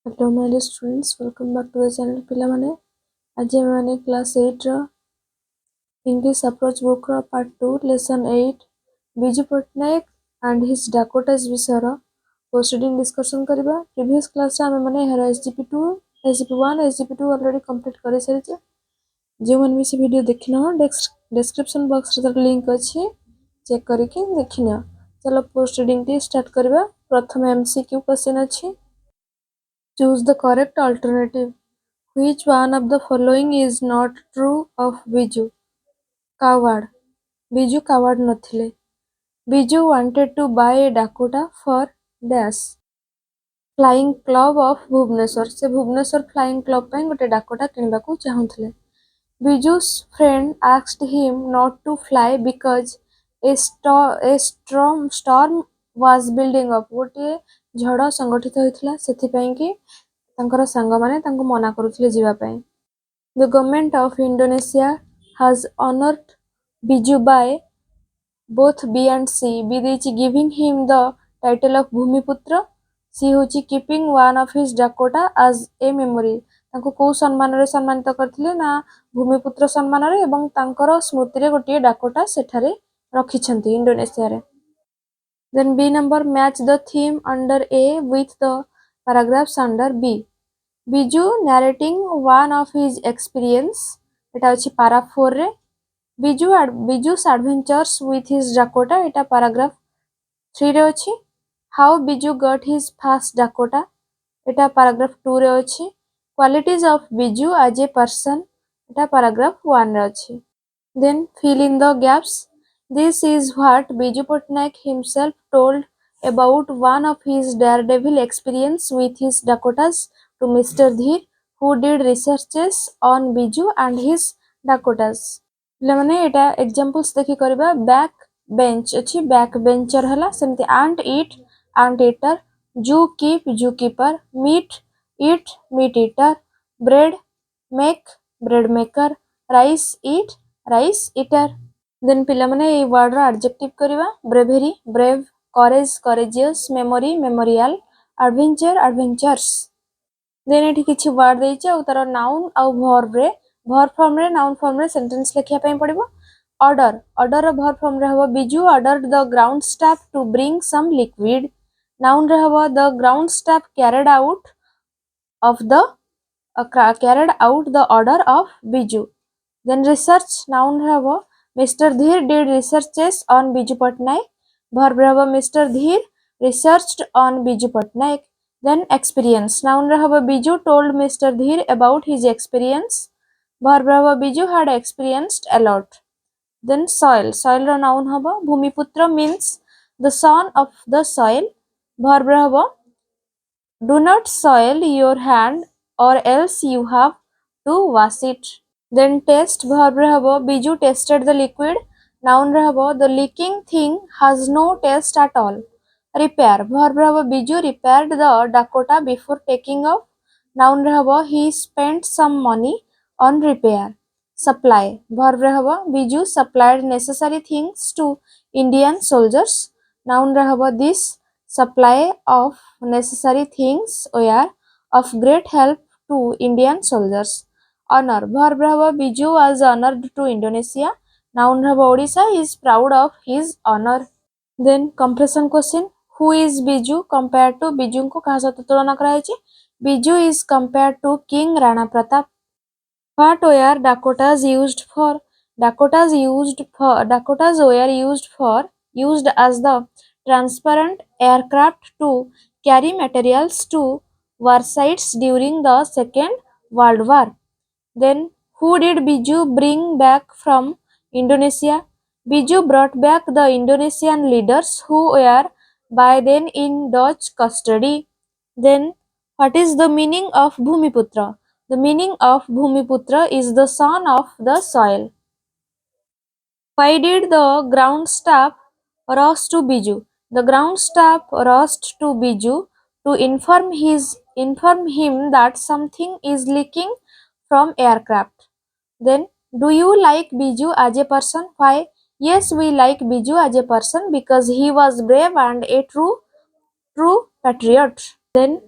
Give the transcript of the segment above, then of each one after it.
Hello my dear students, welcome back to the channel ପିଲାମାନେ। ଆଜି ଆମେ କ୍ଲାସ୍ 8 ର English approach book ର part 2 lesson 8 Biju Patnaik and his Dakotas ବିଷୟର proceeding discussion କରିବା। previous class ରେ ଆମେ ମାନେ ଏହାର SGP2, SGP1, SGP2 already complete କରି ସାରିଛେ। ଯେଉଁମାନେ ବି ସେ ଭିଡ଼ିଓ ଦେଖିନ description box ରେ ତାର ଲିଙ୍କ ଅଛି, ଚେକ୍ କରିକି ଦେଖିନିଅ। ଚାଲ proceeding ଟି start କରିବା। ପ୍ରଥମେ MCQ question ଅଛି। Choose the correct alternative. Which one of the following is not true of Biju? Coward. Biju coward नथिले। Biju wanted to buy a Dakota for dash. Flying Club of Bhubaneswar. से Bhubaneswar Flying Club ପାଇଁ ଗୋଟେ Dakota କିଣିବାକୁ ଚାହୁଁଥିଲେ। Biju's friend asked him not to fly because a storm was building up. ଗୋଟିଏ ଝଡ଼ ସଂଗଠିତ ହୋଇଥିଲା, ସେଥିପାଇଁ କି ତାଙ୍କର ସାଙ୍ଗମାନେ ତାଙ୍କୁ ମନା କରୁଥିଲେ ଯିବା ପାଇଁ। The government of Indonesia has honored Biju by both B and C. B ଦେଇଛି giving him the title of ଭୂମିପୁତ୍ର। C ହେଉଛି keeping one of his Dakota as a memory. ତାଙ୍କୁ କୋଉ ସମ୍ମାନରେ ସମ୍ମାନିତ କରିଥିଲେ ନା ଭୂମିପୁତ୍ର ସମ୍ମାନରେ, ଏବଂ ତାଙ୍କର ସ୍ମୃତିରେ ଗୋଟିଏ ଡାକୋଟା ସେଠାରେ ରଖିଛନ୍ତି ଇଣ୍ଡୋନେସିଆରେ। Then B number, match the theme under A with the paragraphs under B. Biju narrating one of his experience, এটা হচ্ছে para 4 রে। Biju's adventures with his Dakota, এটা paragraph 3 রে ଅଛି। How Biju got his first Dakota, এটা paragraph 2 রে ଅଛି। Qualities of Biju as a person, এটা paragraph 1 ରେ ଅଛି। Then fill in the gaps. This is what Biju Patnaik himself told about one of his daredevil experience with his Dakotas to Mr. Dhir, who did researches on Biju and his Dakotas. ପିଲାମାନେ ଏଟା examples ଦେଖି କରିବା। back bench ଅଛି, back bencher ହେଲା। ସେମିତି ant eat, ant eater, Jew keep, Jew keeper, meat eat, meat eater, bread make, bread maker, rice eat, rice eater। then ପିଲାମାନେ ଏଇ word ର adjective କରିବା। bravery, brave, courage, courageous, memory, memorial, adventure, adventures। then ଏଠି କିଛି word ଦେଇଛି ଆଉ ତାର noun ଆଉ verb ରେ, verb form ରେ noun form ରେ sentence ଲେଖିବା ପାଇଁ ପଡିବ। order, order ର verb form ରେ ହବ Biju ordered the ground staff to bring some liquid। noun ରେ ହବ the ground staff carried out the order of Biju। then research, noun ରେ ହବ Mr. Dhir did researches on Biju Patnaik। verb ରେ ହବ Mr. Dhir researched on Biju Patnaik। then experience, noun ରେ ହବ Biju told Mr. Dhir about his experience। verb ରେ ହବ Biju had experienced a lot। then soil, soil ର noun ହବ ଭୂମିପୁତ୍ର means the son of the soil। verb ରେ ହବ do not soil your hand or else you have to wash it। then test, verb ରେ ହବ Biju tested the liquid। noun ରେ ହବ the leaking thing has no taste at all। repair, verb ରେ ହବ Biju repaired the Dakota before taking off। noun ରେ ହବ he spent some money on repair। supply, verb ରେ ହବ Biju supplied necessary things to Indian soldiers। noun ରେ ହବ this supply of necessary things were of great help to Indian soldiers। honor, verb ରେ ହବ Biju was honored to Indonesia। noun ରେ ହବ Odisha is proud of his honor। then comparison question, who is Biju compared to, Biju को कहा सहित तुलना कराଯାଇଛି। Biju is compared to King Rana Pratap। what were Dakotas used for, Dakotas were used as the transparent aircraft to carry materials to war sites during the Second World War। then who did Biju bring back from Indonesia? Biju brought back the Indonesian leaders who were by then in Dutch custody। then what is the meaning of Bhumiputra? The meaning of Bhumiputra is the son of the soil। why did the ground staff rush to Biju? The ground staff rushed to Biju to inform him that something is leaking from aircraft। then do you like Biju as a person? Why? Yes, we like Biju as a person because he was brave and a true patriot। then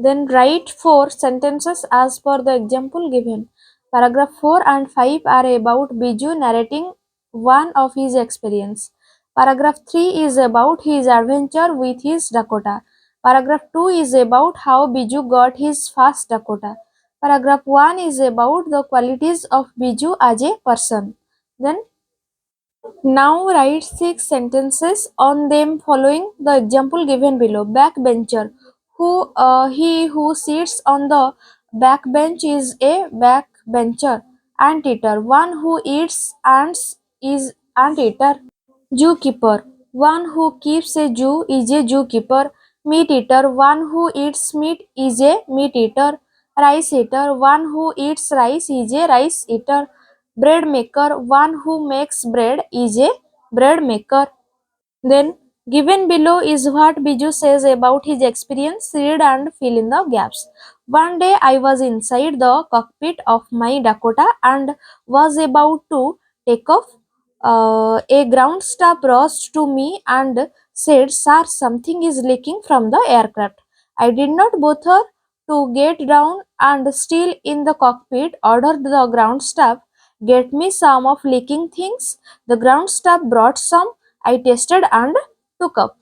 Then write 4 sentences as per the example given. Paragraph 4 and 5 are about Biju narrating one of his experience. Paragraph 3 is about his adventure with his Dakota. Paragraph 2 is about how Biju got his first Dakota. Paragraph 1 is about the qualities of Biju as a person. Then now write 6 sentences on them following the example given below. Backbencher. He who sits on the backbench is a backbencher. Anteater. One who eats ants is anteater. Zookeeper. One who keeps a zoo is a zookeeper. Meat eater. One who eats meat is a meat eater. Rice eater. One who eats rice is a rice eater. Bread maker. One who makes bread is a bread maker. Then, given below is what Biju says about his experience. Read and fill in the gaps. One day I was inside the cockpit of my Dakota and was about to take off. A ground staff rushed to me and said, "Sir, something is leaking from the aircraft." I did not bother to get down and still in the cockpit ordered the ground staff, "Get me some of leaking things." The ground staff brought some. I tasted and took up.